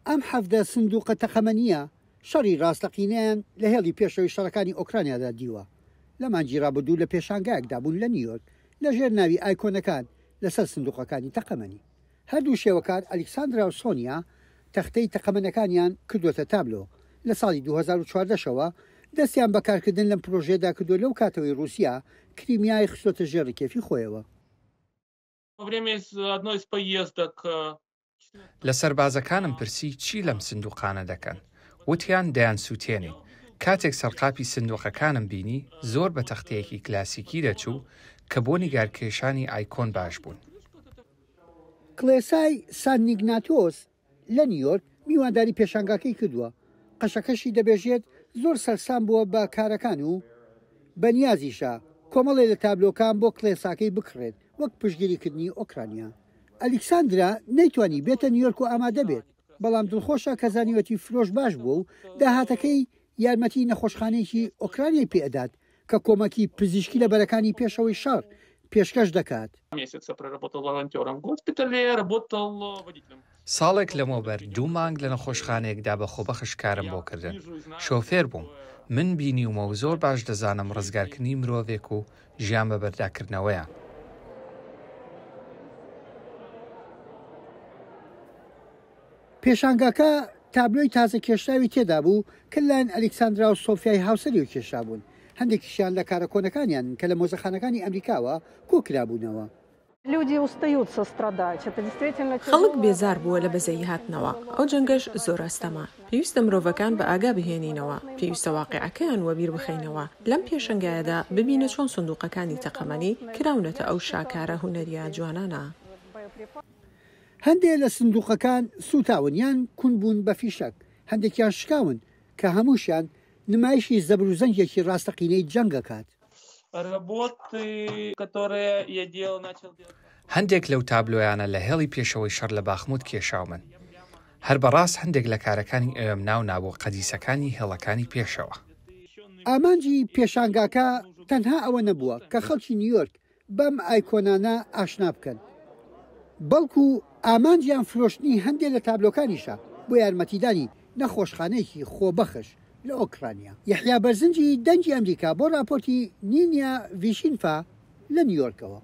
ئەم حەفدە سندوقە تەقەمەنیە شەڕی ڕاستەقینەیان لە هێڵی پێشەوەی شەڕەکانی ئۆکرانیادا دیوە. لە مانگی ڕابردوو لە پێشانگایەکدا بوون لە نیویۆرک لە ژێر ناوی ئایکۆنەکان لەسەر سندوقەکانی تەقەمەنی. هەردوو شێوەکار ئەلیکساندرا و سۆنیا تەختەی تەقەمەنەکانیان کردوتە تابلۆ. لە ساڵی 2014شەوە دەستیان بەکارکردن لەم پرۆژێدا کردو لەو کاتەوەی رووسیا کریمیای خستۆتە ژێر ڕکێفی خۆیەوە. لە سەربازەکانم پرسی چی لەم سندوقانە دەکەن، وتیان دەیان سووتێنین. کاتێک سەرقاپی سندوقەکانم بینی زۆر بە تەختەیەکی کلاسیکی دەچوو کە بۆ نیگارکێشانی ئایکۆن باش بوون. کلێسای سانیگناتۆس لە نیویۆرک میوانداری پێشانگاکەی کردووە. قەشەکەشی دەبێژێت زۆر سەرسام بووە بە کارەکان و بەنیازیشە کۆمەڵێ لە تابلۆکان بۆ کلێساکەی بکڕێت وەک پشتگیریکردنی ئۆکرانیا. ئەلیکساندرا نەیتوانی بێتە نیویۆرک و ئامادە بێت، بەڵام دڵخۆشە کە زانیوەتی فرۆش باش بوو و داهاتەکەی یارمەتی نەخۆشخانەیەکی ئۆکرانیای پێدات کە کۆمەکی پزیشکی لە بەرەکانی پێشەوەی شەڕ پێشکەش دەکات. ساڵێک لەمەوبەر 2 مانگ لە نەخۆشخانەیەکدا بە خۆبەخش کارم بۆ کردن. شۆفێر بووم، من بینیومە و زۆر باش دەزانم ڕزگارکردنی مرۆڤێک و ژیان بە بەرداکردنەوەیە. پێشانگاکە تابلۆی تازە کێشراوی تێدا بوو کە لایەن ئەلیکساندرا و سۆفیای هاوسەری و کێشرا بوون. هەندێکیشیان لە کارە کۆنەکانیان کە لە مۆزەخانەکانی ئەمریکاوە کۆکرابوونەوە. خەڵک بێزار بووە لە بەزەیی هاتنەوە. ئەو جەنگەش زۆر ئەستەما. پێویستە مرۆڤەکان بە ئاگا بهێنینەوە، پێویستە واقعەکەیان وەبیر بخەینەوە. لەم پێشەنگایەدا ببینە چۆن سندوقەکانی تەقەمەنی کراونەتە ئەو شاکارە هونەریە جوانانە. هەندێک لە سندوقەکان سوتاون یان کون بوون بە فیشک، هەندێکیان شکاون کە هەمووشیان نمایشی زەبر و زەنگێکی ڕاستەقینەی جەنگەکات. هەندێک لەو تابلۆیانە لە هێڵی پێشەوەی شەڕ لە باخموت کێشاومن. هەر بەڕاست هەندێک لە کارەکانی ئەوێم ناو قەدیسەکانی هێڵەکانی پێشەوە. ئامانجی پێشانگاکە تەنها ئەوە نەبووە کە خەڵکی نیویۆرک بەم ئایکۆنانە ئاشنا بکەن، بەڵکو ئامانجیان فرۆشتنی هەندێک لە تابلۆکانیشە بۆ یارمەتیدانی نەخۆشخانەیەکی خۆبەخش لە ئۆکرانیا. یەحیا بەرزنجی دەنگی ئەمریکا بۆ راپۆرتی نینیا ڤیشینفا لە نیویۆرکەوە.